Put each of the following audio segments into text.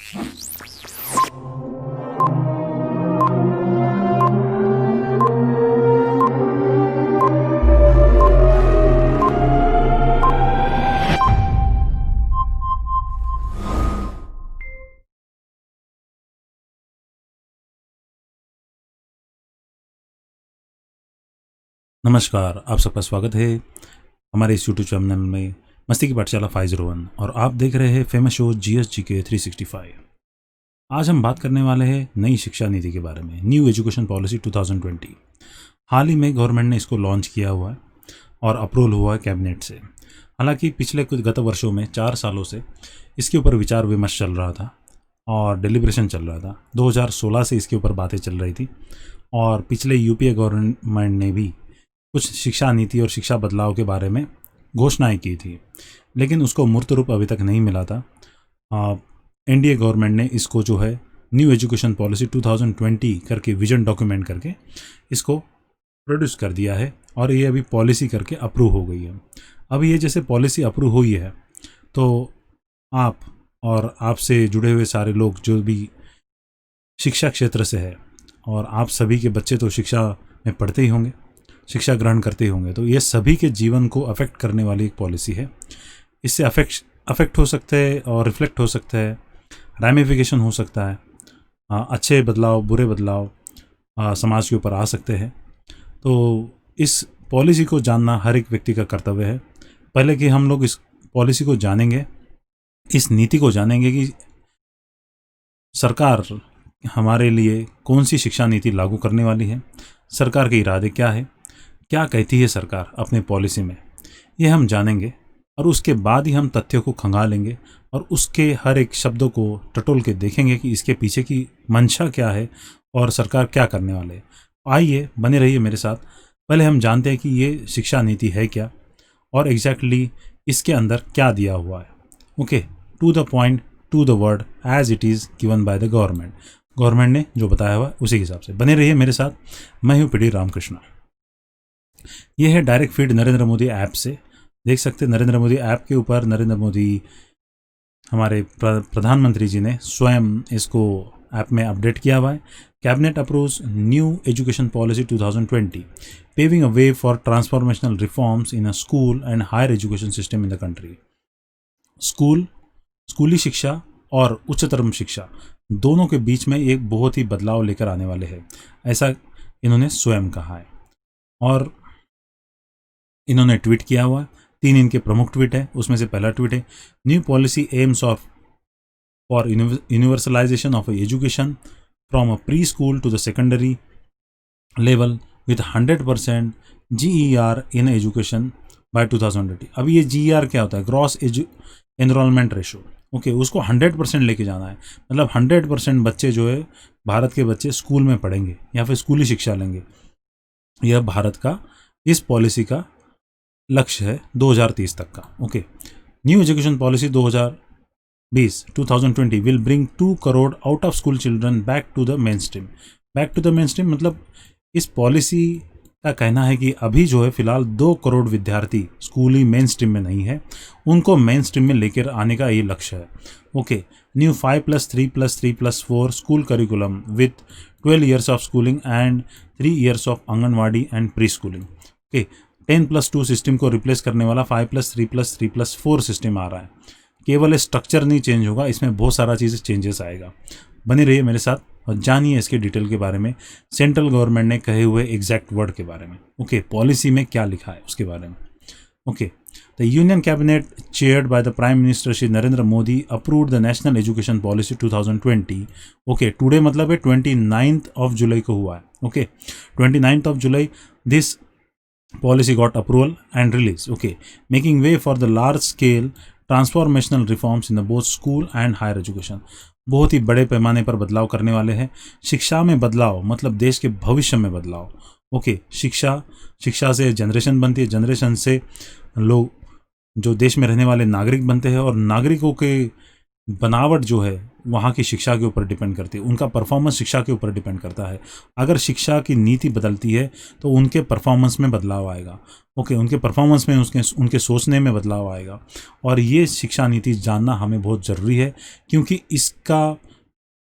नमस्कार, आप सबका स्वागत है हमारे इस यूट्यूब चैनल में मस्ती की पाठशाला 501 और आप देख रहे हैं फेमस शो GSGK 365। आज हम बात करने वाले हैं नई शिक्षा नीति के बारे में, न्यू एजुकेशन पॉलिसी 2020। हाल ही में गवर्नमेंट ने इसको लॉन्च किया हुआ है और अप्रूवल हुआ है कैबिनेट से। हालांकि पिछले कुछ गत वर्षों में 4 सालों से इसके ऊपर विचार विमर्श चल रहा था और डेलिब्रेशन चल रहा था। 2016 से इसके ऊपर बातें चल रही थी और पिछले यूपीए गवर्नमेंट ने भी कुछ शिक्षा नीति और शिक्षा बदलाव के बारे में घोषणाएं की थी, लेकिन उसको मूर्त रूप अभी तक नहीं मिला था। एनडीए गवर्नमेंट ने इसको जो है न्यू एजुकेशन पॉलिसी 2020 करके विजन डॉक्यूमेंट करके इसको प्रोड्यूस कर दिया है और ये अभी पॉलिसी करके अप्रूव हो गई है। अभी ये जैसे पॉलिसी अप्रूव हुई है तो आप और आपसे जुड़े हुए सारे लोग जो भी शिक्षा क्षेत्र से है और आप सभी के बच्चे तो शिक्षा में पढ़ते ही होंगे, शिक्षा ग्रहण करते होंगे, तो ये सभी के जीवन को अफेक्ट करने वाली एक पॉलिसी है। इससे अफेक्ट हो सकता है और रिफ्लेक्ट हो सकता है, रैमिफिकेशन हो सकता है, अच्छे बदलाव बुरे बदलाव समाज के ऊपर आ सकते हैं। तो इस पॉलिसी को जानना हर एक व्यक्ति का कर्तव्य है। पहले कि हम लोग इस पॉलिसी को जानेंगे, इस नीति को जानेंगे कि सरकार हमारे लिए कौन सी शिक्षा नीति लागू करने वाली है, सरकार के इरादे क्या है, क्या कहती है सरकार अपने पॉलिसी में, ये हम जानेंगे और उसके बाद ही हम तथ्यों को खंगालेंगे और उसके हर एक शब्दों को टटोल के देखेंगे कि इसके पीछे की मंशा क्या है और सरकार क्या करने वाले है। आइए बने रहिए मेरे साथ। पहले हम जानते हैं कि ये शिक्षा नीति है क्या और एग्जैक्टली इसके अंदर क्या दिया हुआ है। Okay, to the point, to the word, as it is given by the government ने जो बताया हुआ उसी हिसाब से बने रहिए मेरे साथ। मैं हूँ पीडी रामकृष्णा। ये है direct feed Narendra Modi app से। देख सकते हैं नरेंद्र मोदी ऐप के ऊपर नरेंद्र मोदी हमारे प्रधानमंत्री जी ने स्वयं इसको ऐप में अपडेट किया हुआ है। Cabinet approves new education policy 2020 paving a way for transformational reforms in a school and higher education system in the country. स्कूली शिक्षा और उच्चतर शिक्षा दोनों के बीच में एक बहुत ही बदलाव लेकर आने वाले हैं, ऐसा इन्होंने स्वयं कहा है और इन्होंने ट्वीट किया हुआ है। 3 इनके प्रमुख ट्वीट है, उसमें से पहला ट्वीट है, new policy aims for universalisation of education from a pre school to the secondary level with 100% GER in education by 2020। अभी ये GER क्या होता है? Gross enrolment ratio. ओके, उसको 100% लेके जाना है, मतलब 100% बच्चे जो है भारत के बच्चे स्कूल में पढ़ेंगे या फिर स्कूली शिक्षा लेंगे। यह भारत का इस पॉलिसी का लक्ष्य है 2030 तक का। Okay, new education policy 2020 will bring 2 crore out of school children back to the mainstream. Back to the mainstream मतलब इस पॉलिसी का कहना है कि अभी जो है फिलहाल 2 करोड़ विद्यार्थी स्कूली मेन स्ट्रीम में नहीं है, उनको मेन स्ट्रीम में लेकर आने का ये लक्ष्य है। Okay, new 5+3+3+4 school curriculum with 12 years of schooling and 3 years of anganwadi and pre schooling. Okay, 10+2 system को रिप्लेस करने वाला 5+3+3+4 सिस्टम आ रहा है। केवल स्ट्रक्चर नहीं चेंज होगा, इसमें बहुत सारा चीज़ें चेंजेस आएगा। बने रहिए मेरे साथ और जानिए इसके डिटेल के बारे में, सेंट्रल गवर्नमेंट ने कहे हुए एग्जैक्ट वर्ड के बारे में। ओके, पॉलिसी में क्या लिखा है उसके बारे में। Okay, the union cabinet chaired by the prime minister Shri Narendra Modi approved the national education policy 2020। Okay, today मतलब है 29 जुलाई को हुआ है। Okay, 29 July this policy got approval and release. Okay, making way for the large scale transformational reforms in the both school and higher education। बहुत ही बड़े पैमाने पर बदलाव करने वाले हैं। शिक्षा में बदलाव मतलब देश के भविष्य में बदलाव। ओके, शिक्षा से जनरेशन बनती है, जनरेशन से लोग जो देश में रहने वाले नागरिक बनते हैं और नागरिकों के बनावट जो है वहाँ की शिक्षा के ऊपर डिपेंड करती है, उनका परफॉर्मेंस शिक्षा के ऊपर डिपेंड करता है। अगर शिक्षा की नीति बदलती है तो उनके परफॉर्मेंस में बदलाव आएगा। ओके, उनके परफॉर्मेंस में उनके सोचने में बदलाव आएगा। और ये शिक्षा नीति जानना हमें बहुत ज़रूरी है, क्योंकि इसका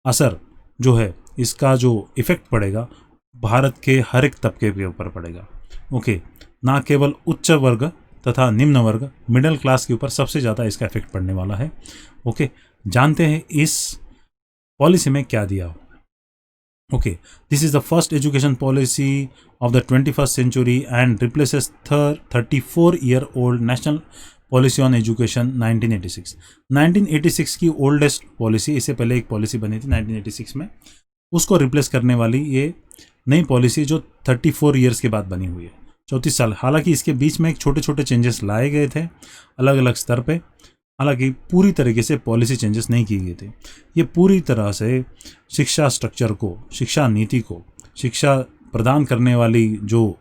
असर जो है, इसका जो इफ़ेक्ट पड़ेगा भारत के हर एक तबके के ऊपर पड़ेगा। ओके, ना केवल उच्च वर्ग तथा निम्न वर्ग, मिडिल क्लास के ऊपर सबसे ज़्यादा इसका इफेक्ट पड़ने वाला है। ओके, जानते हैं इस पॉलिसी में क्या दिया हो। Okay, this is the first education policy of the 21st century and replaces 34-year-old national policy on education 1986। 1986 की ओल्डेस्ट पॉलिसी, इससे पहले एक पॉलिसी बनी थी 1986 में, उसको रिप्लेस करने वाली ये नई पॉलिसी जो 34 ईयर्स के बाद बनी हुई है, 34 साल। हालांकि इसके बीच में एक छोटे छोटे चेंजेस लाए गए थे अलग अलग स्तर पे, हालांकि पूरी तरीके से पॉलिसी चेंजेस नहीं किए गए थे। ये पूरी तरह से शिक्षा स्ट्रक्चर को, शिक्षा नीति को, शिक्षा प्रदान करने वाली जो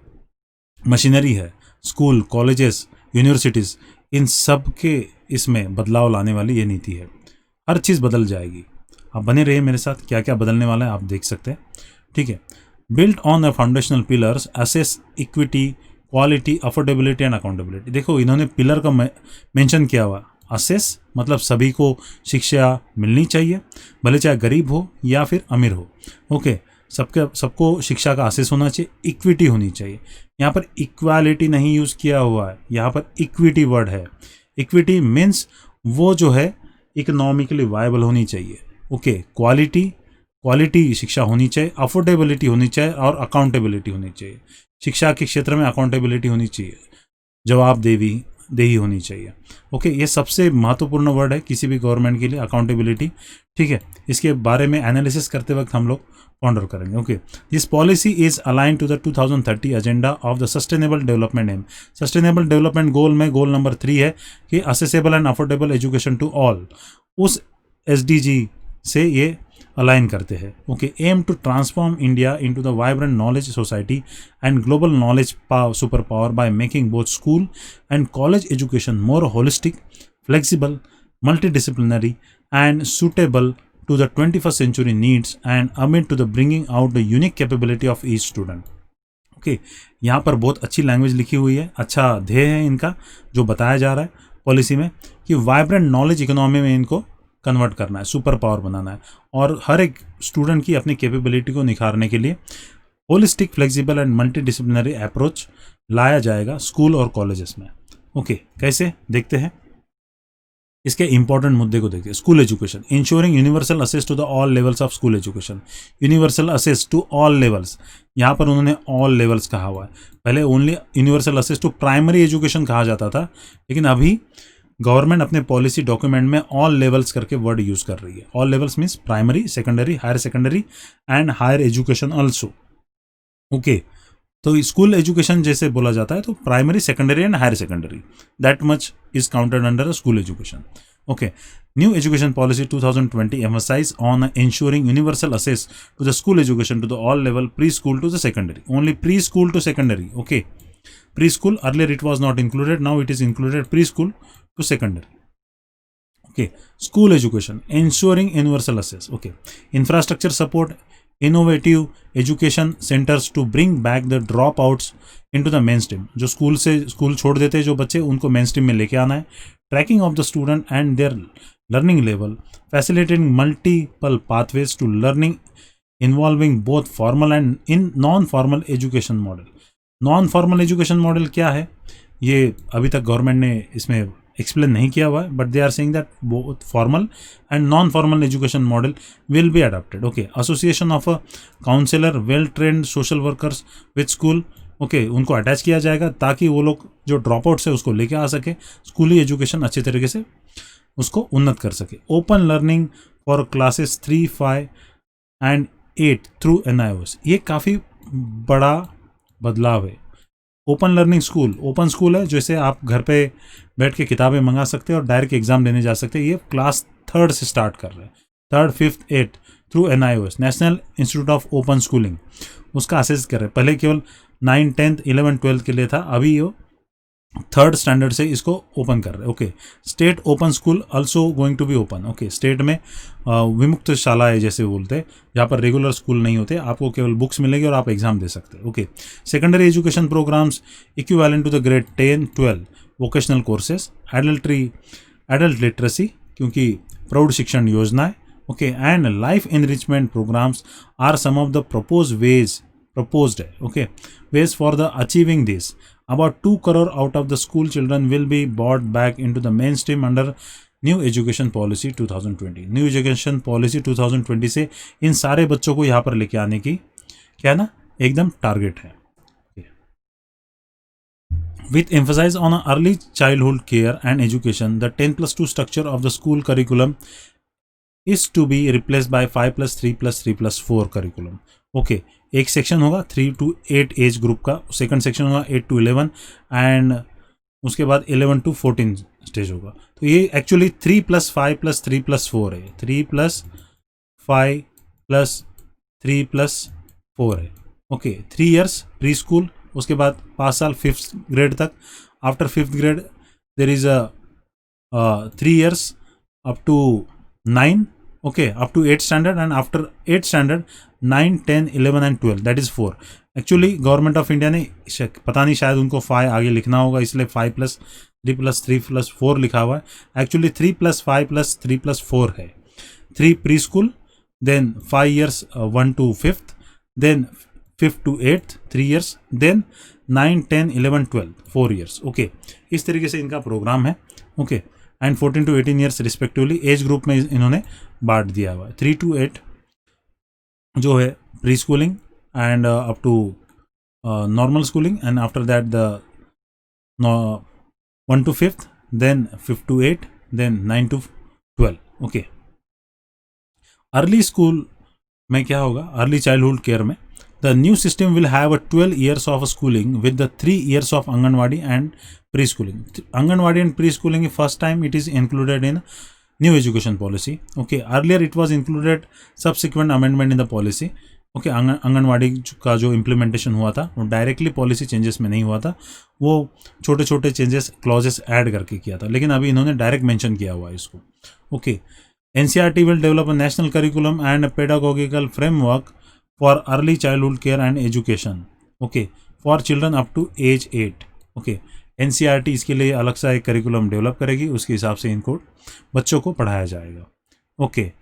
मशीनरी है, स्कूल, कॉलेजेस, यूनिवर्सिटीज़, इन सब के इसमें बदलाव लाने वाली ये नीति है। हर चीज़ बदल जाएगी। आप बने रहिए मेरे साथ, क्या क्या बदलने वाला है आप देख सकते हैं। ठीक है, built on the foundational pillars, assess equity, quality, affordability and accountability. देखो इन्होंने पिलर का मेंशन किया हुआ। असेस मतलब सभी को शिक्षा मिलनी चाहिए, भले चाहे गरीब हो या फिर अमीर हो। ओके, सबको शिक्षा का असेस होना चाहिए, इक्विटी होनी चाहिए। यहाँ पर इक्वालिटी नहीं यूज़ किया हुआ है, यहाँ पर इक्विटी वर्ड है। इक्विटी मीन्स वो जो है इकोनॉमिकली वायबल होनी चाहिए। ओके, क्वालिटी शिक्षा होनी चाहिए, अफोर्डेबिलिटी होनी चाहिए और अकाउंटेबिलिटी होनी चाहिए। शिक्षा के क्षेत्र में अकाउंटेबिलिटी होनी चाहिए, जवाबदेही होनी चाहिए। ओके, ये सबसे महत्वपूर्ण वर्ड है किसी भी गवर्नमेंट के लिए, अकाउंटेबिलिटी। ठीक है, इसके बारे में एनालिसिस करते वक्त हम लोग पॉन्डर करेंगे। Okay, this policy is align to the 2030 agenda of the sustainable development aim. Sustainable development goal में गोल नंबर 3 है कि accessible and affordable education to all. उस SDG से ये अलाइन करते हैं। Okay, aim to transform India into the vibrant knowledge society and global knowledge superpower by making both school and college education more holistic, flexible, multidisciplinary and suitable to the 21st century needs and amid to the bringing out the unique capability of each student। Okay, यहाँ पर बहुत अच्छी language लिखी हुई है, अच्छा ध्येय है इनका जो बताया जा रहा है पॉलिसी में कि वाइब्रेंट नॉलेज इकोनॉमी में इनको कन्वर्ट करना है, सुपर पावर बनाना है और हर एक स्टूडेंट की अपनी कैपेबिलिटी को निखारने के लिए holistic, flexible and multidisciplinary approach लाया जाएगा स्कूल और कॉलेजेस में। ओके, कैसे देखते हैं, इसके इंपॉर्टेंट मुद्दे को देखिए। School education, ensuring universal access to the all levels of school education. Universal access to all levels, यहाँ पर उन्होंने ऑल लेवल्स कहा हुआ है। पहले only universal access to primary education कहा जाता था, लेकिन अभी गवर्नमेंट अपने पॉलिसी डॉक्यूमेंट में ऑल लेवल्स करके वर्ड यूज कर रही है। All levels means primary, secondary, higher secondary and higher education also. Okay, तो स्कूल एजुकेशन जैसे बोला जाता है तो primary, secondary and higher secondary, that much is counted under school education. Okay, new education policy 2020 emphasize on ensuring universal access to the school education to the all level, preschool to the secondary, only preschool to secondary. Okay, preschool earlier it was not included, now it is included, preschool to secondary. Okay, school education, ensuring universal access. Okay, infrastructure support, innovative education centers to bring back the dropouts into the mainstream। जो school छोड़ देते हैं जो बच्चे, उनको main stream में लेके आना है। Tracking of the student and their learning level, facilitating multiple pathways to learning involving both formal and in non formal education model. Non formal education model क्या है ये अभी तक गवर्नमेंट ने इसमें एक्सप्लेन नहीं किया हुआ है, but they are saying that both formal and non formal education model will be adopted. Okay, association of a counsellor, well trained social workers with school. Okay, उनको अटैच किया जाएगा ताकि वो लोग जो ड्रॉप आउट्स है उसको लेके आ सके, स्कूली एजुकेशन अच्छे तरीके से उसको उन्नत कर सके। Open learning for classes 3, 5 and 8 through NIOS, ये काफ़ी बड़ा बदलाव है। Open learning school, open school है जैसे आप घर पे बैठ के किताबें मंगा सकते हैं और डायरेक्ट एग्जाम देने जा सकते हैं। ये क्लास 3rd से स्टार्ट कर रहे हैं, 3rd, 5th, 8th through NIOS, national institute of open schooling, उसका असेस कर रहे हैं। पहले केवल 9, 10th, 11th, 12th के लिए था, अभी वो थर्ड स्टैंडर्ड से इसको ओपन कर रहे हैं। Okay, state open school also going to be open. Okay, state में विमुक्त शालाएं जैसे बोलते हैं, जहाँ पर रेगुलर स्कूल नहीं होते, आपको केवल बुक्स मिलेगी और आप एग्जाम दे सकते हैं। Okay, secondary education programmes equivalent to the grade 10-12 vocational courses, adult literacy क्योंकि प्रौढ़ शिक्षण योजनाएं। Okay, and life enrichment programmes are some of the proposed है। Okay, ways for the achieving this. About 2 crore out of the school children will be brought back into the mainstream under new education policy 2020। New education policy 2020 से इन सारे बच्चों को यहाँ पर लेके आने की क्या ना एकदम टारगेट है। With emphasis on early childhood care and education, the 10+2 structure of the school curriculum is to be replaced by 5+3+3+4 curriculum. Okay, एक सेक्शन होगा 3 to 8 एज ग्रुप का, सेकंड सेक्शन होगा 8 to 11 एंड उसके बाद 11 to 14 स्टेज होगा। तो ये actually 3+5+3+4 है, 3+5+3+4 है। ओके, 3 years प्री स्कूल, उसके बाद 5 साल 5th ग्रेड तक। After 5th grade there is a 3 years up to 9, okay, up to 8th standard, and after 8th standard 9, 10, 11 and 12, that is 4। Actually government of India ने पता नहीं शायद उनको 5 आगे लिखना होगा, इसलिए 5+3+3+4 लिखा हुआ है। एक्चुअली 3+5+3+4 है। 3 pre school, then 5 years 1 to 5th, then 5th to 8th 3 years, then 9, 10, 11, 12 4 years। Okay, इस तरीके से इनका प्रोग्राम है। Okay, and 14 to 18 years respectively age group में इन्होंने बांट दिया हुआ है। 3 to 8 जो है pre schooling and up to normal schooling, and after that the 1 to 5th, then 5th to 8, then 9 to 12। Okay, early school में क्या होगा, अर्ली चाइल्डहुड केयर में the new system will have a 12 years of schooling with the 3 years of anganwadi and pre schooling. Anganwadi and pre schooling first time it is included in new education policy. Okay, earlier it was included subsequent amendment in the policy. Okay, anganwadi का जो implementation हुआ था वो directly policy changes में नहीं हुआ था, वो छोटे छोटे चेंजेस क्लॉजेस ऐड करके किया था, लेकिन अभी इन्होंने डायरेक्ट मेंशन किया हुआ है इसको। Okay, NCERT will develop a national curriculum and a pedagogical framework for early childhood care and education, okay, for children up to age 8। okay, NCERT इसके लिए अलग सा एक करिकुलम डेवलप करेगी, उसके हिसाब से इनको बच्चों को पढ़ाया जाएगा। Okay,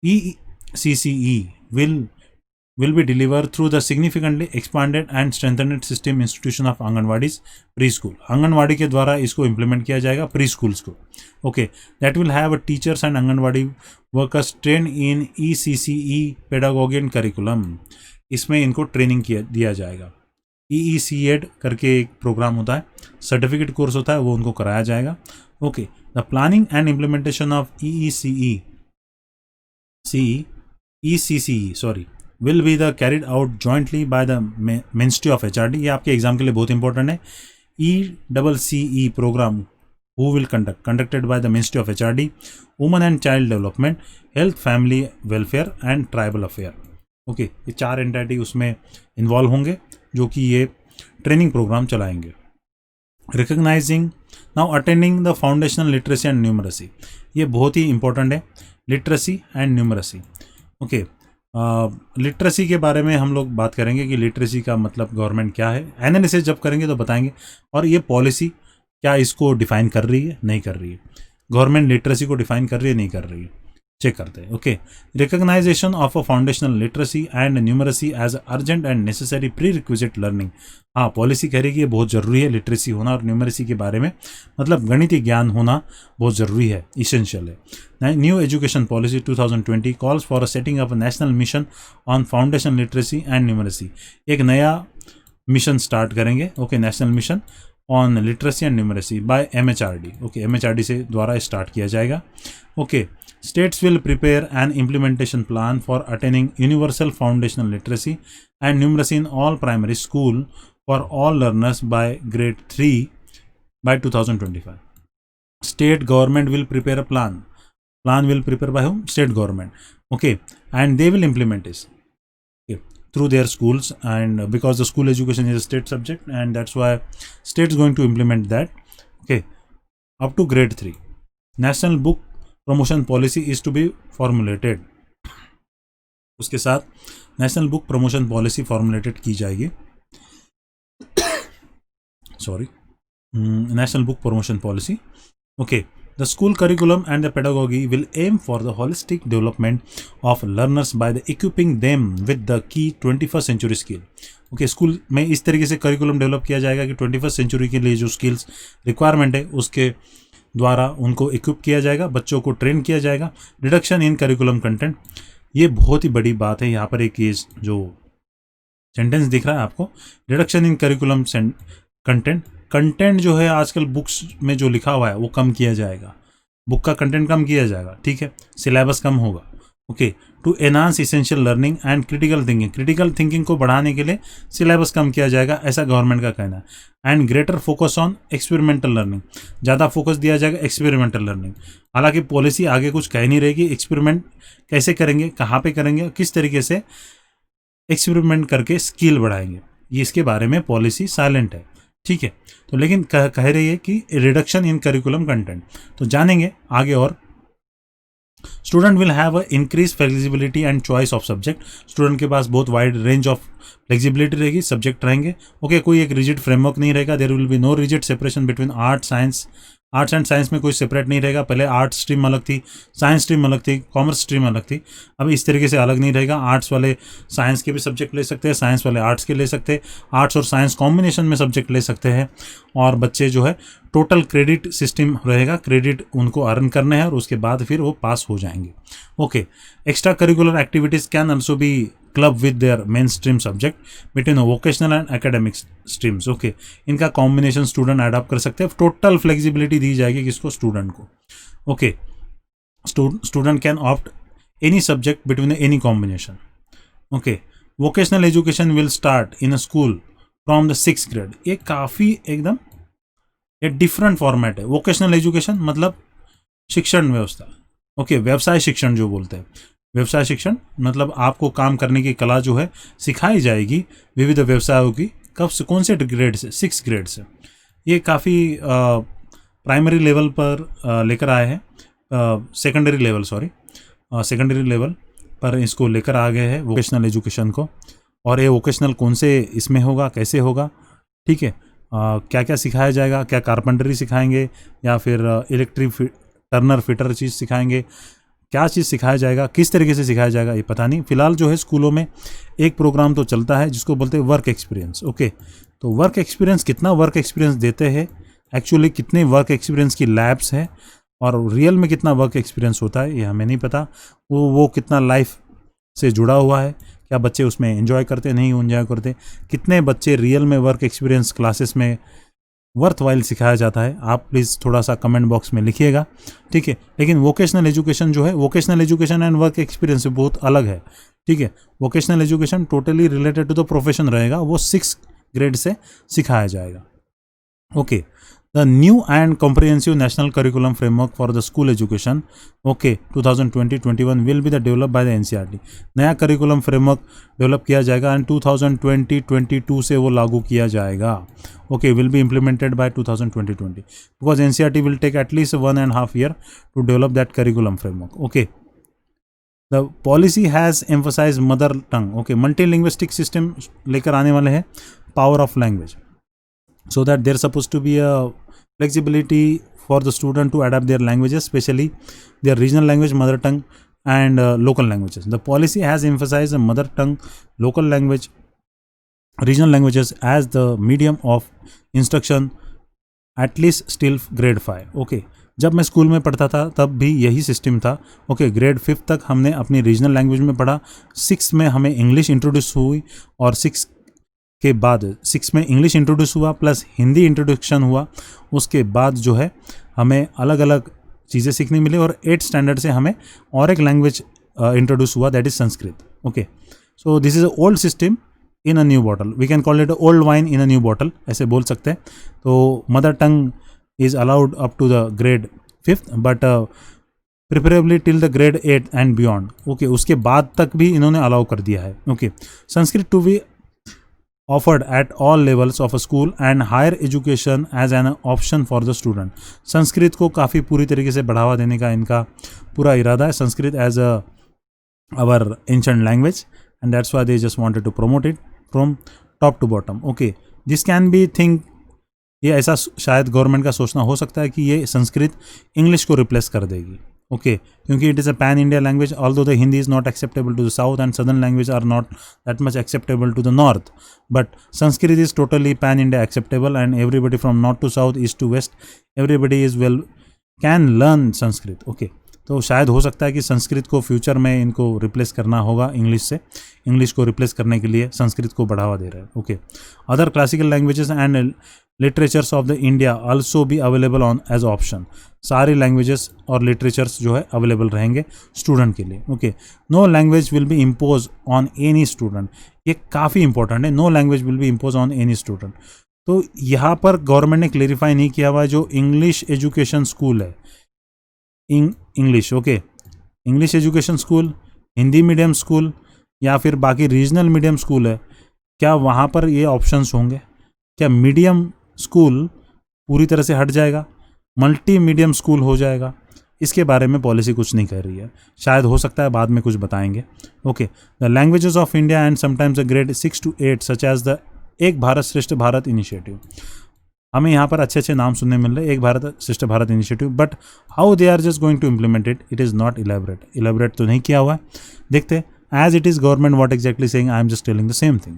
ECCE will be delivered through the significantly expanded and strengthened system institution of anganwadis pre school. Anganwadi के द्वारा इसको इम्प्लीमेंट किया जाएगा प्री स्कूल्स को। Okay, that will have teachers and anganwadi workers train in ECCE pedagogy and curriculum. इसमें इनको training दिया जाएगा। EECED करके एक प्रोग्राम होता है, सर्टिफिकेट कोर्स होता है, वो उनको कराया जाएगा। Okay, the planning and implementation of ECCE will be the carried out jointly by the Ministry of HRD। ये आपके एग्जाम के लिए बहुत इंपॉर्टेंट है। ECCE programme who will conducted by the Ministry of HRD, Women and Child Development, Health, Family Welfare and Tribal Affair। Okay, ये 4 entity उसमें involve होंगे जो कि ये ट्रेनिंग प्रोग्राम चलाएंगे। Recognising now attending the foundational literacy and numeracy, ये बहुत ही important है, literacy and numeracy. Okay, literacy के बारे में हम लोग बात करेंगे कि लिटरेसी का मतलब गवर्नमेंट क्या है, एनालिसिस जब करेंगे तो बताएंगे, और ये पॉलिसी क्या इसको डिफाइन कर रही है नहीं कर रही है, गवर्नमेंट लिटरेसी को डिफाइन कर रही है नहीं कर रही है, चेक करते हैं। Okay, recognition of a foundational literacy and numeracy as urgent and necessary prerequisite learning. हाँ, पॉलिसी कह रही है कि ये बहुत ज़रूरी है लिटरेसी होना, और न्यूमरेसी के बारे में मतलब गणितीय ज्ञान होना बहुत ज़रूरी है, इसेंशियल है। New education policy 2020 calls for a setting up a national mission on foundation literacy and numeracy. एक नया मिशन स्टार्ट करेंगे। Okay, national mission on literacy and numeracy by MHRD। Okay, MHRD से द्वारा स्टार्ट किया जाएगा। Okay, states will prepare an implementation plan for attaining universal foundational literacy and numeracy in all primary school for all learners by grade 3 by 2025. State government will prepare a plan. Plan will prepare by whom? State government. Okay, and they will implement this. Okay, through their schools, and because the school education is a state subject, and that's why state is going to implement that. Okay, up to grade 3 national book promotion policy is to be formulated. उसके साथ national book promotion policy formulated की जाएगी. Sorry, national book promotion policy. Okay, the school curriculum and the pedagogy will aim for the holistic development of learners by the equipping them with the key 21st century skill. Okay, school में इस तरीके से curriculum develop किया जाएगा कि 21st century के लिए जो स्किल्स रिक्वायरमेंट है उसके द्वारा उनको इक्विप किया जाएगा, बच्चों को ट्रेन किया जाएगा. रिडक्शन इन करिकुलम कंटेंट, ये बहुत ही बड़ी बात है. यहाँ पर एक ये जो सेंटेंस दिख रहा है आपको, रिडक्शन इन करिकुलम कंटेंट जो है आजकल बुक्स में जो लिखा हुआ है वो कम किया जाएगा, बुक का कंटेंट कम किया जाएगा. ठीक है, सिलेबस कम होगा. Okay, to enhance essential learning and critical thinking को बढ़ाने के लिए सिलेबस कम किया जाएगा, ऐसा गवर्नमेंट का कहना है. And greater focus on experimental learning, ज़्यादा फोकस दिया जाएगा एक्सपेरिमेंटल लर्निंग. हालांकि पॉलिसी आगे कुछ कह नहीं रहेगी, एक्सपेरिमेंट कैसे करेंगे, कहाँ पे करेंगे, किस तरीके से एक्सपेरिमेंट करके स्किल बढ़ाएंगे, ये इसके बारे में पॉलिसी साइलेंट है. ठीक है, तो लेकिन कह रही है कि रिडक्शन इन करिकुलम कंटेंट, तो जानेंगे आगे. और student will have a increase flexibility and choice of subject, student के पास बहुत वाइड रेंज ऑफ फ्लेक्सिबिलिटी रहेगी, सब्जेक्ट रहेंगे. ओके, कोई एक रिजिड फ्रेमवर्क नहीं रहेगा. There will be no rigid separation between arts and science में कोई सेपरेट नहीं रहेगा. पहले आर्ट्स स्ट्रीम अलग थी, साइंस स्ट्रीम अलग थी, कॉमर्स स्ट्रीम अलग थी. अब इस तरीके से अलग नहीं रहेगा. आर्ट्स वाले साइंस के भी सब्जेक्ट ले सकते हैं, साइंस वाले आर्ट्स के ले सकते हैं, आर्ट्स और साइंस कॉम्बिनेशन में सब्जेक्ट ले सकते हैं. और बच्चे जो है टोटल क्रेडिट सिस्टम रहेगा, क्रेडिट उनको अर्न करने हैं और उसके बाद फिर वो पास हो जाएंगे. Okay, extra curricular activities can also be club with their main stream subject between vocational and academic streams. Okay, इनका कॉम्बिनेशन स्टूडेंट अडॉप्ट कर सकते हैं. टोटल फ्लेक्सिबिलिटी दी जाएगी किसको, स्टूडेंट को. Okay, student can opt any subject between any combination. Okay, vocational education will start in a school from the 6th grade. ये काफ़ी एकदम एक डिफरेंट फॉर्मेट है. वोकेशनल एजुकेशन मतलब शिक्षण व्यवस्था. ओके, व्यवसाय शिक्षण जो बोलते हैं, व्यवसाय शिक्षण मतलब आपको काम करने की कला जो है सिखाई जाएगी विविध व्यवसायों की. कब से, कौन से ग्रेड से, 6th ग्रेड से. ये काफ़ी प्राइमरी लेवल पर लेकर आए हैं, सेकेंडरी लेवल पर इसको लेकर आ गए हैं वोकेशनल एजुकेशन को. और ये वोकेशनल कौन से इसमें होगा, कैसे होगा, ठीक है, क्या क्या सिखाया जाएगा, क्या कारपेंटरी सिखाएंगे या फिर इलेक्ट्रिक टर्नर फिटर चीज़ सिखाएंगे, क्या चीज़ सिखाया जाएगा, किस तरीके से सिखाया जाएगा, ये पता नहीं. फिलहाल जो है स्कूलों में एक प्रोग्राम तो चलता है जिसको बोलते हैं वर्क एक्सपीरियंस. ओके, तो वर्क एक्सपीरियंस, कितना वर्क एक्सपीरियंस देते हैं, एक्चुअली कितने वर्क एक्सपीरियंस की लैब्स है और रियल में कितना वर्क एक्सपीरियंस होता है ये हमें नहीं पता. वो कितना लाइफ से जुड़ा हुआ है, क्या बच्चे उसमें एंजॉय करते, नहीं एंजॉय करते, कितने बच्चे रियल में वर्क एक्सपीरियंस क्लासेस में वर्थ वाइल सिखाया जाता है, आप प्लीज़ थोड़ा सा कमेंट बॉक्स में लिखिएगा. ठीक है, लेकिन वोकेशनल एजुकेशन जो है, vocational education and work experience से बहुत अलग है. ठीक है, vocational education totally related to the profession रहेगा, वो 6th ग्रेड से सिखाया जाएगा. Okay, the new and comprehensive national curriculum framework for the school education, okay, 2020-21 will be the develop by the NCERT. नया करिकुलम फ्रेमवर्क डेवलप किया जाएगा and 2020-22 से वो लागू किया जाएगा. Okay, will be implemented by 2020 because NCERT will take at least 1.5 year to develop that curriculum framework. Okay, the policy has emphasise mother tongue. Okay, multi linguistic system लेकर आने वाले हैं, power of language, so that there's supposed to be a flexibility for the student to adapt their languages, especially their regional language, mother tongue and local languages. The policy has emphasized the mother tongue, local language, regional languages as the medium of instruction at least still grade 5. okay, जब मैं school में पढ़ता था तब भी यही system था. Okay, grade 5 तक हमने अपनी रीजनल लैंग्वेज में पढ़ा, 6 में हमें इंग्लिश इंट्रोड्यूस हुई और 6 के बाद 6 में इंग्लिश इंट्रोड्यूस हुआ प्लस हिंदी इंट्रोडक्शन हुआ. उसके बाद जो है हमें अलग अलग चीज़ें सीखने मिली और 8th स्टैंडर्ड से हमें और एक लैंग्वेज इंट्रोड्यूस हुआ, that is Sanskrit. Okay, so this is a old system in a new bottle, we can call it old wine in a new bottle, ऐसे बोल सकते हैं. तो mother tongue is allowed up to the grade 5th, but preferably till the grade 8 and beyond. Okay, उसके बाद तक भी इन्होंने अलाउ कर दिया है। Okay, Sanskrit to be offered at all levels of a school and higher education as an option for the student। Sanskrit को काफ़ी पूरी तरीके से बढ़ावा देने का इनका पूरा इरादा है। Sanskrit as a our ancient language and that's why they just wanted to promote it from top to bottom। okay, this can be think, ये ऐसा शायद गवर्नमेंट का सोचना हो सकता है कि ये संस्कृत इंग्लिश को रिप्लेस कर देगी। ओके, क्योंकि it is a pan India language, although the Hindi is not acceptable to the south and southern language are not that much acceptable to the north, but Sanskrit is totally pan India acceptable and everybody from north to south, east to west, everybody is well can learn Sanskrit. Okay, तो शायद हो सकता है कि संस्कृत को future में इनको replace करना होगा इंग्लिश से। इंग्लिश को रिप्लेस करने के लिए संस्कृत को बढ़ावा दे रहे हैं। Okay, other classical languages and literatures of the India also भी अवेलेबल ऑन एज ऑप्शन। सारी लैंग्वेजेस और लिटरेचर्स जो है अवेलेबल रहेंगे स्टूडेंट के लिए। Okay, no language will be impose on any student, ये काफ़ी इंपॉर्टेंट है। No language will be impose on any student. तो यहाँ पर गवर्नमेंट ने क्लेरिफाई नहीं किया हुआ जो इंग्लिश एजुकेशन स्कूल है, English, okay, English education school, Hindi medium school या फिर बाकी रीजनल मीडियम स्कूल है, क्या वहाँ पर ये ऑप्शंस होंगे? क्या मीडियम स्कूल पूरी तरह से हट जाएगा, मल्टी मीडियम स्कूल हो जाएगा? इसके बारे में पॉलिसी कुछ नहीं कह रही है, शायद हो सकता है बाद में कुछ बताएंगे। Okay, the languages of India and sometimes the grade 6 to 8 such as the Ek Bharat Shreshtha Bharat initiative. हमें यहाँ पर अच्छे अच्छे नाम सुनने मिल रहे हैं, Ek Bharat Shreshtha Bharat initiative, but how they are just going to implement it, it is not elaborate तो नहीं किया हुआ है। देखते as it is government what exactly saying, I am just telling the same thing.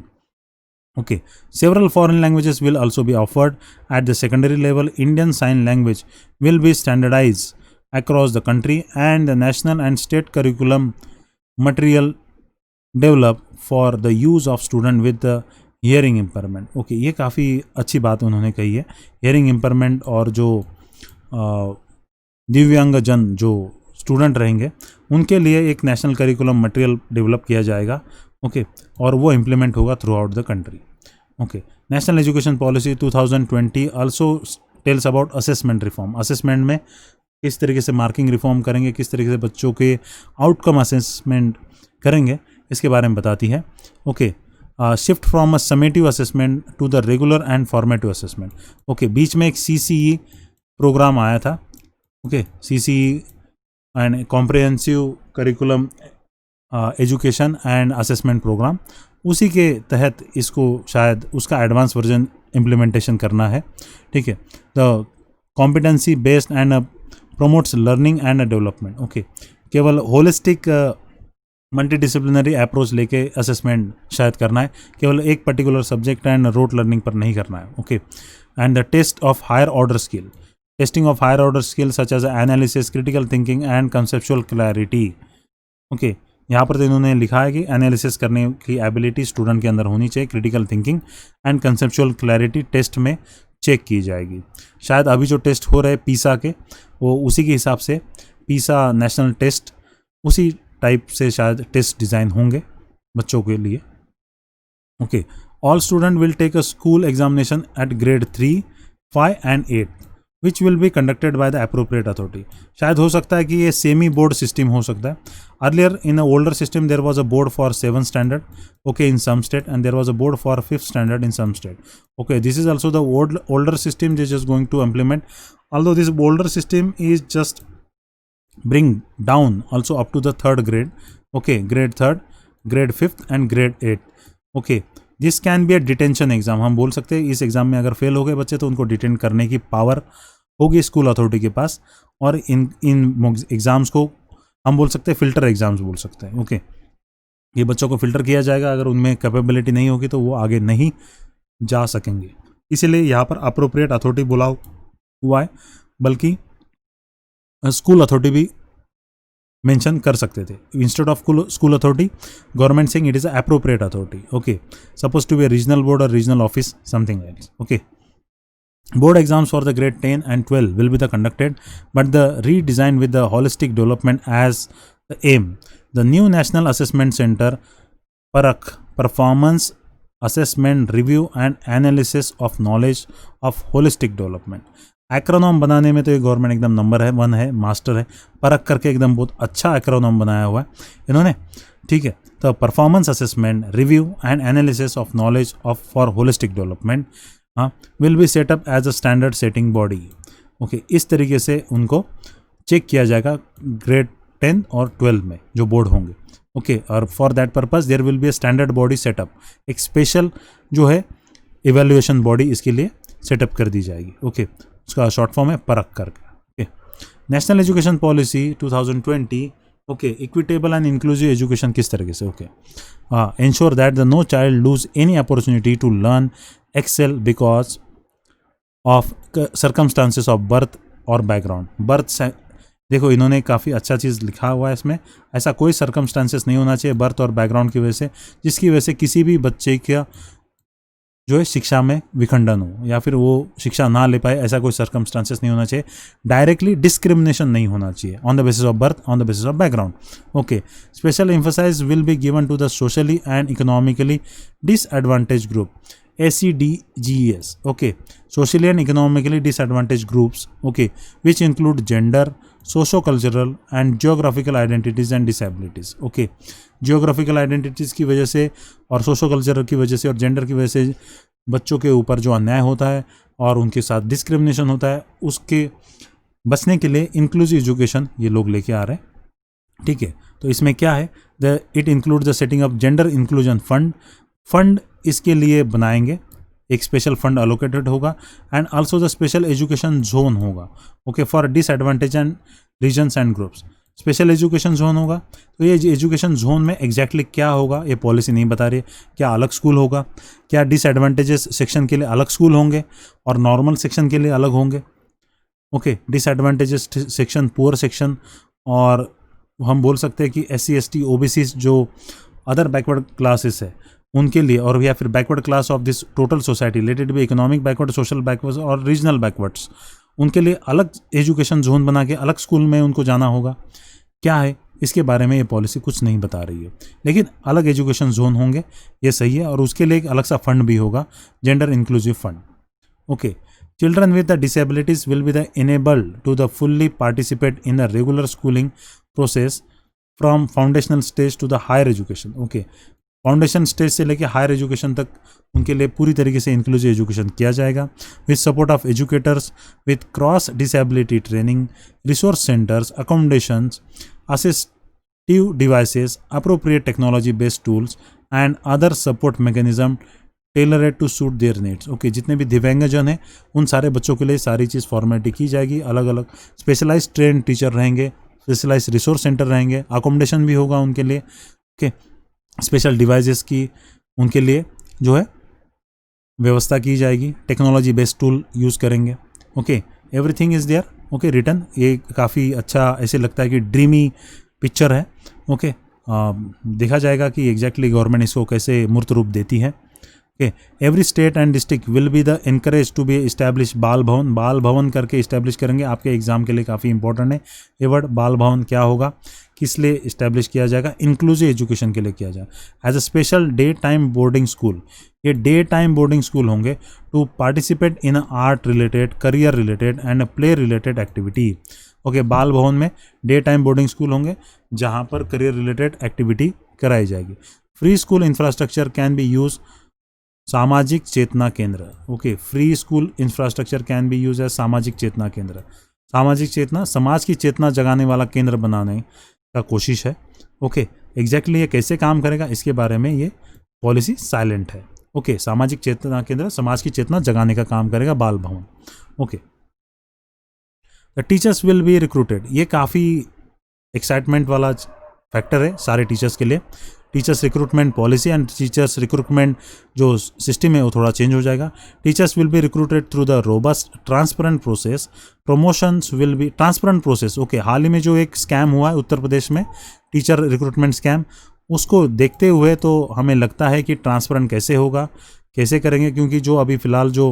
Okay, several foreign languages will also be offered at the secondary level. Indian Sign Language will be standardized across the country and the national and state curriculum material developed for the use of student with the hearing impairment। Okay, ये काफ़ी अच्छी बात उन्होंने कही है। hearing impairment और जो दिव्यांगजन जो स्टूडेंट रहेंगे उनके लिए एक नेशनल करिकुलम मटेरियल डेवलप किया जाएगा। ओके, और वो इम्प्लीमेंट होगा through out the country. Okay, national education policy 2020 also tells about assessment reform. Assessment में किस तरीके से मार्किंग रिफॉर्म करेंगे, किस तरीके से बच्चों के आउटकम असेसमेंट करेंगे, इसके बारे में बताती है। Okay, shift from a summative assessment to the regular and formative assessment. Okay, बीच में एक CCE प्रोग्राम आया था। Okay, CCE and comprehensive curriculum education and assessment program, उसी के तहत इसको शायद उसका एडवांस वर्जन इम्प्लीमेंटेशन करना है। ठीक है, the competency based and promotes learning and development. Okay, केवल होलिस्टिक मल्टीडिसिप्लिनरी अप्रोच लेके असेसमेंट शायद करना है, केवल एक particular subject and rote learning पर नहीं करना है। Okay, and the test of higher order skill, testing of higher order skill such as analysis, critical thinking and conceptual clarity. Okay, यहाँ पर तो इन्होंने लिखा है कि एनालिसिस करने की एबिलिटी स्टूडेंट के अंदर होनी चाहिए, critical thinking and conceptual clarity test में चेक की जाएगी। शायद अभी जो टेस्ट हो रहे पीसा के, वो उसी के हिसाब से पीसा नेशनल टेस्ट उसी टाइप से शायद टेस्ट डिज़ाइन होंगे बच्चों के लिए। Okay, all student will take a school examination at grade 3, 5 and 8 which will be conducted by the appropriate authority. शायद हो सकता है कि ये सेमी बोर्ड सिस्टम हो सकता है। Earlier in a older system there was a board for 7th standard, okay, in some state, and there was a board for 5th standard in some state. Okay, this is also the older system they just going to implement, although this older system is just bring down also up to the 3rd grade. Okay, grade 3rd, grade 5th and grade 8. Okay, this can be a detention exam. हम बोल सकते हैं इस exam में अगर fail हो गए बच्चे तो उनको डिटेन करने की पावर होगी स्कूल अथॉरिटी के पास, और इन एग्ज़ाम्स को हम बोल सकते हैं फिल्टर एग्जाम्स बोल सकते हैं। ओके, ये बच्चों को फिल्टर किया जाएगा, अगर उनमें कैपेबिलिटी नहीं होगी तो वो आगे नहीं जा सकेंगे। इसीलिए यहाँ पर अप्रोप्रिएट अथॉरिटी बोला हुआ है, बल्कि स्कूल अथॉरिटी भी मेंशन कर सकते थे। Instead of school authority government saying it is appropriate authority. Okay, suppose to be a regional board और regional office, something else. Okay, board exams for the grade 10 and 12 will be the conducted, but the redesigned with the holistic development as the aim. The new National Assessment Center Parakh Performance Assessment Review and Analysis of Knowledge of Holistic Development. एक्रोनॉम बनाने में तो ये government एकदम number है 1 है, master है। परख करके एकदम बहुत अच्छा एक्रोनॉम बनाया हुआ है इन्होंने, ठीक है। तो performance assessment, review and analysis of knowledge of for holistic development will be set up as a standard setting body. Okay, इस तरीके से उनको चेक किया जाएगा ग्रेड 10 और 12 में जो बोर्ड होंगे। ओके, और for that purpose there will be a standard body set up, एक स्पेशल जो है इवेल्युएशन बॉडी इसके लिए सेटअप कर दी जाएगी। ओके, उसका शॉर्ट फॉर्म है परख करके। Okay, national education policy 2020। Okay, equitable and inclusive education किस तरीके से? Okay, ensure that the no child lose any opportunity to learn excel because of circumstances of birth और बैकग्राउंड। बर्थ देखो इन्होंने काफ़ी अच्छा चीज़ लिखा हुआ है इसमें, ऐसा कोई सर्कमस्टांसेस नहीं होना चाहिए बर्थ और बैकग्राउंड की वजह से जिसकी वजह से किसी भी बच्चे का जो है शिक्षा में विखंडन हो या फिर वो शिक्षा ना ले पाए, ऐसा कोई सर्कमस्टांसेस नहीं होना चाहिए। डायरेक्टली डिस्क्रिमिनेशन नहीं होना चाहिए on the basis of birth, on the basis of background. Okay, special emphasise will be given to the socially and economically disadvantage group, ACDGES. Okay, socially and economically disadvantaged groups. Okay, which include gender, socio-cultural and geographical identities and disabilities. Okay, geographical identities की वजह से और socio-cultural की वजह से और gender की वजह से बच्चों के ऊपर जो अन्याय होता है और उनके साथ डिस्क्रिमिनेशन होता है, उसके बचने के लिए इंक्लूसिव एजुकेशन ये लोग लेके आ रहे हैं। ठीक है, तो इसमें क्या है, it include the setting of gender inclusion fund इसके लिए बनाएंगे, एक स्पेशल फंड अलोकेटेड होगा and also the special education zone होगा। Okay, for disadvantage and regions and groups special education zone होगा। तो ये एजुकेशन जोन में एग्जैक्टली क्या होगा ये पॉलिसी नहीं बता रही है। क्या अलग स्कूल होगा, क्या डिसएडवांटेजेस सेक्शन के लिए अलग स्कूल होंगे और नॉर्मल सेक्शन के लिए अलग होंगे। Okay, disadvantages section, poor section, और हम बोल सकते हैं कि SC ST OBC जो अदर बैकवर्ड क्लासेस है उनके लिए, और या फिर backward class of this total society, let it be economic backward, social backward और रीजनल बैकवर्ड्स, उनके लिए अलग एजुकेशन जोन बना के अलग स्कूल में उनको जाना होगा। क्या है इसके बारे में ये पॉलिसी कुछ नहीं बता रही है, लेकिन अलग एजुकेशन जोन होंगे, ये सही है, और उसके लिए एक अलग सा फंड भी होगा, gender inclusive fund. Okay, children with the disabilities will be the enabled to the fully participate in the regular schooling process from foundational stage to the higher education. Okay, foundation stage से लेकर higher education तक उनके लिए पूरी तरीके से inclusive education किया जाएगा with support of educators with cross disability training, resource centres, accommodations, assistive devices, appropriate technology based tools and other support mechanism tailored to suit their needs. Okay, जितने भी दिव्यांगजन हैं उन सारे बच्चों के लिए सारी चीज़ फॉर्मेलिटी की जाएगी। अलग अलग स्पेशलाइज ट्रेन टीचर रहेंगे, स्पेशलाइज रिसोर्स सेंटर रहेंगे, अकोमोडेशन भी होगा उनके लिए। ओके, स्पेशल डिवाइसेस की उनके लिए जो है व्यवस्था की जाएगी, टेक्नोलॉजी बेस्ड टूल यूज़ करेंगे। Okay, everything is there. Okay, return ये काफ़ी अच्छा ऐसे लगता है कि ड्रीमी पिक्चर है। ओके, देखा जाएगा कि एग्जैक्टली गवर्नमेंट इसको कैसे मूर्त रूप देती है। Okay, every state and district will be the encourage to be establish Bal Bhavan. बाल भवन करके इस्टेब्लिश करेंगे, आपके एग्जाम के लिए काफ़ी इंपॉर्टेंट है ये वर्ड। बाल भवन क्या होगा, किस लिए इस्टेब्लिश किया जाएगा, इंक्लूसिव एजुकेशन के लिए किया जाएगा as a special day time boarding school. ये डे टाइम बोर्डिंग स्कूल होंगे to participate in art related, career related and play related activity. Okay, Bal Bhavan में डे टाइम बोर्डिंग स्कूल होंगे जहाँ पर करियर रिलेटेड एक्टिविटी कराई जाएगी। Free school infrastructure can be use सामाजिक चेतना केंद्र। Okay, free school infrastructure can be use as सामाजिक चेतना केंद्र। सामाजिक चेतना, समाज की चेतना जगाने वाला केंद्र बनाने का कोशिश है। ओके, एग्जैक्टली ये कैसे काम करेगा इसके बारे में ये पॉलिसी साइलेंट है। ओके, सामाजिक चेतना केंद्र समाज की चेतना जगाने का काम करेगा बाल भवन। Okay, the teachers will be recruited. ये काफ़ी एक्साइटमेंट वाला फैक्टर है सारे टीचर्स के लिए। Teachers recruitment policy and teachers recruitment जो सिस्टम है वो थोड़ा चेंज हो जाएगा। Teachers will be recruited through the robust transparent process. Promotions will be transparent process. Okay, हाल ही में जो एक स्कैम हुआ है उत्तर प्रदेश में, टीचर रिक्रूटमेंट स्कैम, उसको देखते हुए तो हमें लगता है कि ट्रांसपेरेंट कैसे होगा, कैसे करेंगे, क्योंकि जो अभी फ़िलहाल जो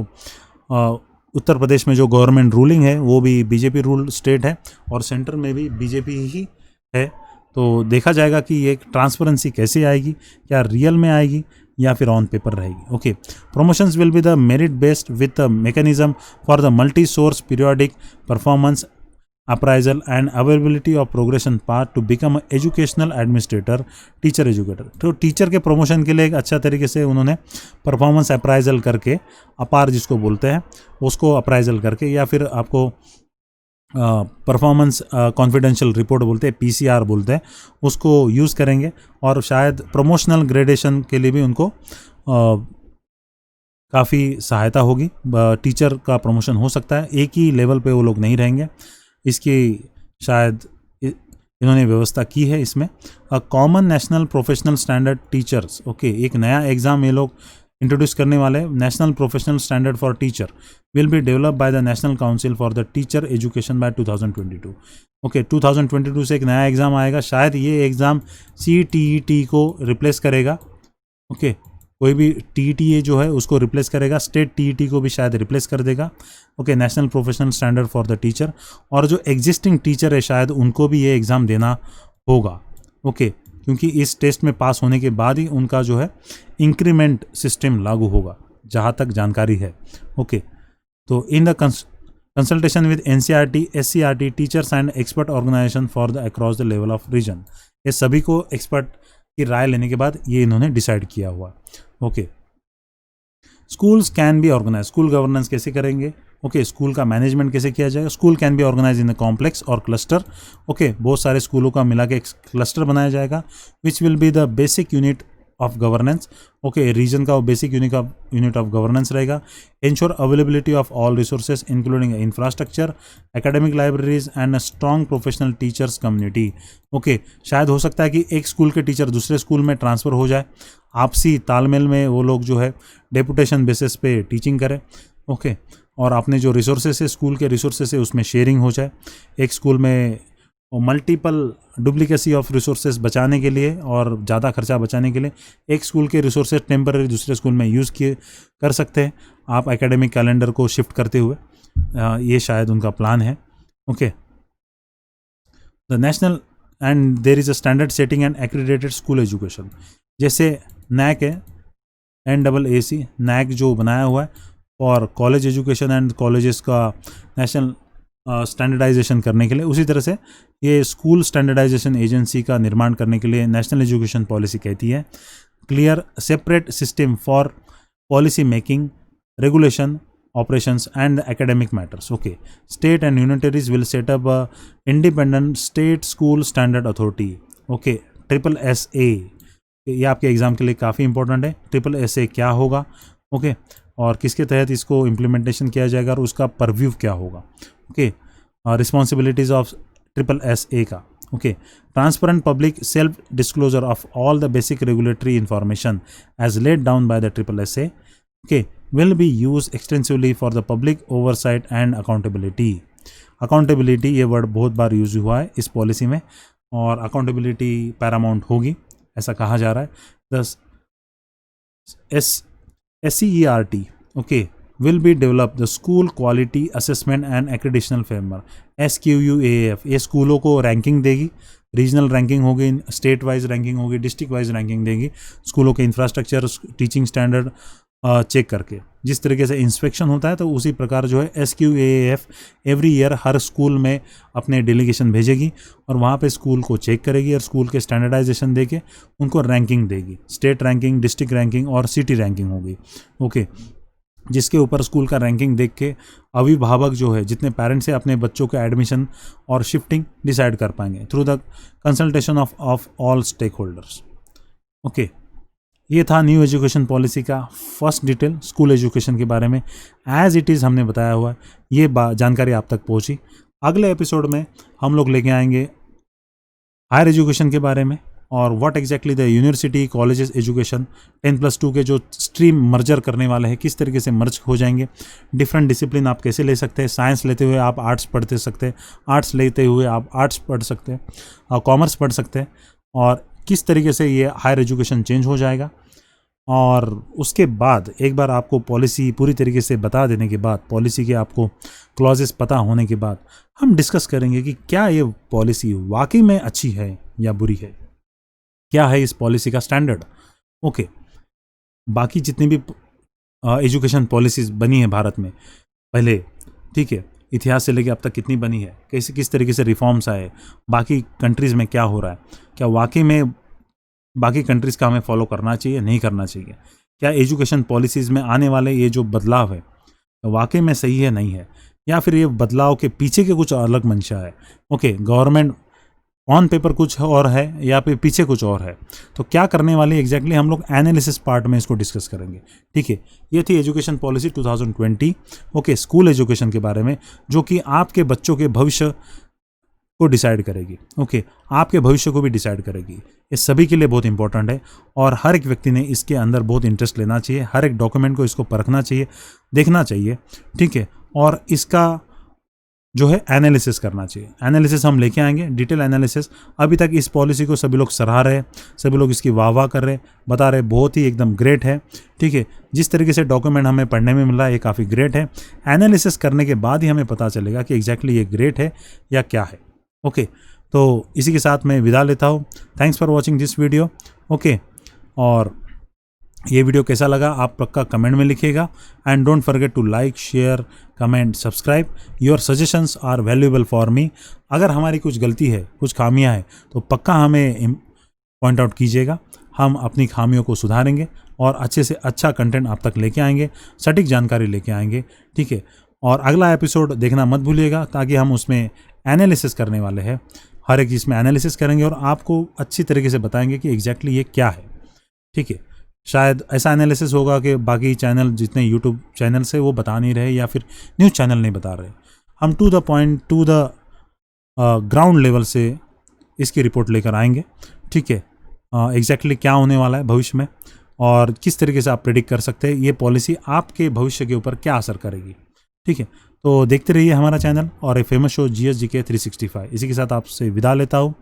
उत्तर प्रदेश में जो गवर्नमेंट रूलिंग है वो भी बीजेपी रूल स्टेट है और सेंटर में भी बीजेपी ही है। तो देखा जाएगा कि ये ट्रांसपेरेंसी कैसे आएगी, क्या रियल में आएगी या फिर ऑन पेपर रहेगी। Okay, promotions will be the merit based with a mechanism for the multi source periodic performance appraisal and availability of progression path to become educational administrator, teacher educator. तो teacher के promotion के लिए एक अच्छा तरीके से उन्होंने परफॉर्मेंस अप्राइजल करके, अपार जिसको बोलते हैं उसको अप्राइजल करके, या फिर आपको परफॉर्मेंस कॉन्फिडेंशियल रिपोर्ट बोलते हैं, पीसीआर बोलते हैं, उसको यूज़ करेंगे। और शायद प्रमोशनल ग्रेडेशन के लिए भी उनको काफ़ी सहायता होगी। टीचर का प्रमोशन हो सकता है, एक ही लेवल पे वो लोग नहीं रहेंगे, इसकी शायद इन्होंने व्यवस्था की है इसमें। Common national professional standard teachers, okay, एक नया एग्ज़ाम ये लोग इंट्रोड्यूस करने वाले। National professional standard for teacher will be develop by the national council for the teacher education by 2022। Okay, 2022 से एक नया एग्ज़ाम आएगा, शायद ये एग्ज़ाम CTET को रिप्लेस करेगा। ओके, कोई भी TETA जो है उसको रिप्लेस करेगा, स्टेट TET को भी शायद रिप्लेस कर देगा। Okay, national professional standard for the teacher. और जो एग्जिस्टिंग टीचर है शायद उनको भी ये एग्ज़ाम देना होगा। ओके, क्योंकि इस टेस्ट में पास होने के बाद ही उनका जो है इंक्रीमेंट सिस्टम लागू होगा, जहाँ तक जानकारी है। ओके, तो in the consultation with NCERT, SCERT, teachers and expert organization for the across the level of region, ये सभी को एक्सपर्ट की राय लेने के बाद ये इन्होंने डिसाइड किया हुआ। Okay, schools can be organize, school governance कैसे करेंगे। ओके, स्कूल का मैनेजमेंट कैसे किया जाएगा। School can be organize in a complex और क्लस्टर। ओके, बहुत सारे स्कूलों का मिला के एक क्लस्टर बनाया जाएगा, which will be the basic unit of governance. Okay, region का वो बेसिक यूनिट ऑफ गवर्नेंस रहेगा। Ensure availability of all resources including infrastructure, academic libraries and strong professional teachers community. Okay, शायद हो सकता है कि एक स्कूल के टीचर दूसरे स्कूल में ट्रांसफ़र हो जाए, आपसी तालमेल में वो लोग जो है डेपुटेशन बेसिस पे टीचिंग करें। ओके, और अपने जो रिसोर्सेस है, स्कूल के रिसोर्सेस है, उसमें शेयरिंग हो जाए। एक स्कूल में मल्टीपल डुप्लीकेसी ऑफ रिसोर्सेज बचाने के लिए और ज़्यादा खर्चा बचाने के लिए एक स्कूल के रिसोर्सेज टेम्पररी दूसरे स्कूल में यूज़ किए कर सकते हैं आप एकेडमिक कैलेंडर को शिफ्ट करते हुए। ये शायद उनका प्लान है। Okay, the national and there is a standard setting and accredited school education, जैसे NAC है, NAAC, NAC जो बनाया हुआ है और कॉलेज एजुकेशन एंड कॉलेजेस का नेशनल स्टैंडर्डाइजेशन करने के लिए, उसी तरह से ये स्कूल स्टैंडर्डाइजेशन एजेंसी का निर्माण करने के लिए नेशनल एजुकेशन पॉलिसी कहती है। Clear separate system for policy making, regulation, operations and the academic matters. Okay, state and union territories will set up a independent state school standard authority. Okay, SSSA, ये आपके exam के लिए काफ़ी important है। SSSA क्या होगा, okay, और किसके तहत इसको इम्प्लीमेंटेशन किया जाएगा और उसका परव्यू क्या होगा। ओके, रिस्पॉन्सिबिलिटीज ऑफ SSSA का। Okay, transparent public self disclosure of all the basic regulatory information as laid down by the SSSA, okay, will be used extensively for the public oversight and accountability. Accountability ये word बहुत बार use हुआ है इस policy में, और accountability Paramount होगी ऐसा कहा जा रहा है। The SCERT, okay, will be develop the school quality assessment and accreditation framework, SQUAF, ये स्कूलों को रैंकिंग देगी, रीजनल रैंकिंग होगी, स्टेट वाइज रैंकिंग होगी, डिस्ट्रिक्ट वाइज रैंकिंग देगी, स्कूलों के इंफ्रास्ट्रक्चर, टीचिंग स्टैंडर्ड चेक करके। जिस तरीके से इंस्पेक्शन होता है तो उसी प्रकार जो है SQAF एवरी ईयर हर स्कूल में अपने डेलीगेशन भेजेगी और वहाँ पे स्कूल को चेक करेगी और स्कूल के स्टैंडर्डाइजेशन देके उनको रैंकिंग देगी। स्टेट रैंकिंग, डिस्ट्रिक्ट रैंकिंग और सिटी रैंकिंग होगी। ओके, जिसके ऊपर स्कूल का रैंकिंग देख के अभिभावक जो है, जितने पेरेंट्स हैं, अपने बच्चों के एडमिशन और शिफ्टिंग डिसाइड कर पाएंगे through the consultation of all stakeholders. Okay, ये था न्यू एजुकेशन पॉलिसी का फर्स्ट डिटेल स्कूल एजुकेशन के बारे में। एज इट इज़ हमने बताया हुआ है, ये जानकारी आप तक पहुंची। अगले एपिसोड में हम लोग लेके आएंगे हायर एजुकेशन के बारे में और what exactly the university colleges education 10+2 के जो स्ट्रीम मर्जर करने वाले हैं, किस तरीके से मर्ज हो जाएंगे। डिफरेंट डिसिप्लिन आप कैसे ले सकते हैं, साइंस लेते हुए आप आर्ट्स पढ़ते सकते हैं, आर्ट्स लेते हुए आप आर्ट्स पढ़ सकते हैं, कॉमर्स पढ़ सकते हैं, और किस तरीके से ये हायर एजुकेशन चेंज हो जाएगा। और उसके बाद एक बार आपको पॉलिसी पूरी तरीके से बता देने के बाद, पॉलिसी के आपको क्लॉजेस पता होने के बाद, हम डिस्कस करेंगे कि क्या ये पॉलिसी वाकई में अच्छी है या बुरी है, क्या है इस पॉलिसी का स्टैंडर्ड। ओके, बाकी जितनी भी एजुकेशन पॉलिसीज़ बनी है भारत में पहले, ठीक है, इतिहास से लेके अब तक कितनी बनी है, कैसे किस तरीके से रिफॉर्म्स आए, बाकी कंट्रीज़ में क्या हो रहा है, क्या वाकई में बाकी कंट्रीज़ का हमें फॉलो करना चाहिए, नहीं करना चाहिए, क्या एजुकेशन पॉलिसीज़ में आने वाले ये जो बदलाव है वाकई में सही है, नहीं है, या फिर ये बदलाव के पीछे के कुछ अलग मंशा है। ओके, गवर्नमेंट ऑन पेपर कुछ और है या फिर पीछे कुछ और है, तो क्या करने वाले एग्जैक्टली हम लोग एनालिसिस पार्ट में इसको डिस्कस करेंगे। ठीक है, ये थी education policy 2020, okay, school education के बारे में, जो कि आपके बच्चों के भविष्य को डिसाइड करेगी। ओके, आपके भविष्य को भी डिसाइड करेगी। ये सभी के लिए बहुत इंपॉर्टेंट है और हर एक व्यक्ति ने इसके अंदर बहुत इंटरेस्ट लेना चाहिए, हर एक डॉक्यूमेंट को इसको परखना चाहिए, देखना चाहिए। ठीक है, और इसका जो है एनालिसिस करना चाहिए। एनालिसिस हम लेके आएंगे, डिटेल एनालिसिस। अभी तक इस पॉलिसी को सभी लोग सराह रहे हैं, सभी लोग इसकी वाह कर रहे हैं, बता रहे बहुत ही एकदम ग्रेट है। ठीक है, जिस तरीके से डॉक्यूमेंट हमें पढ़ने में मिल रहा है ये काफ़ी ग्रेट है। एनालिसिस करने के बाद ही हमें पता चलेगा कि एग्जैक्टली ये ग्रेट है या क्या है। ओके, तो इसी के साथ मैं विदा लेता हूँ। Thanks for watching this video. Okay, और ये वीडियो कैसा लगा आप पक्का कमेंट में लिखिएगा, and don't forget to like, share, comment, subscribe. Your suggestions are valuable for me. अगर हमारी कुछ गलती है, कुछ खामियां हैं, तो पक्का हमें पॉइंट आउट कीजिएगा। हम अपनी खामियों को सुधारेंगे और अच्छे से अच्छा कंटेंट आप तक लेके आएंगे, सटीक जानकारी लेके आएंगे। ठीक है, और अगला एपिसोड देखना मत भूलिएगा, ताकि हम उसमें एनालिसिस करने वाले हैं। हर एक चीज़ में एनालिसिस करेंगे और आपको अच्छी तरीके से बताएंगे कि एग्जैक्टली ये क्या है। ठीक है, शायद ऐसा एनालिसिस होगा कि बाकी चैनल जितने यूट्यूब चैनल्स है वो बता नहीं रहे या फिर न्यूज़ चैनल नहीं बता रहे। हम to the point, to the ground level से इसकी रिपोर्ट लेकर आएंगे। ठीक है, एग्जैक्टली क्या होने वाला है भविष्य में और किस तरीके से आप प्रेडिक्ट कर सकते हैं ये पॉलिसी आपके भविष्य के ऊपर क्या असर करेगी। ठीक है, तो देखते रहिए हमारा चैनल और ए फेमस शो GSGK 365। इसी के साथ आपसे विदा लेता हूँ।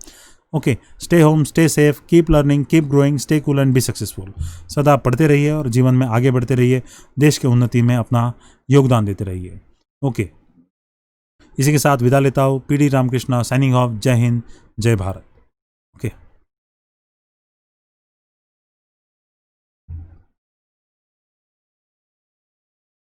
Okay, stay home, stay safe, keep learning, keep growing, stay cool and be successful. सदा पढ़ते रहिए और जीवन में आगे बढ़ते रहिए, देश के उन्नति में अपना योगदान देते रहिए। ओके, इसी के साथ विदा लेता हूँ। PD Ramakrishna signing off. Jai Hind, जय भारत।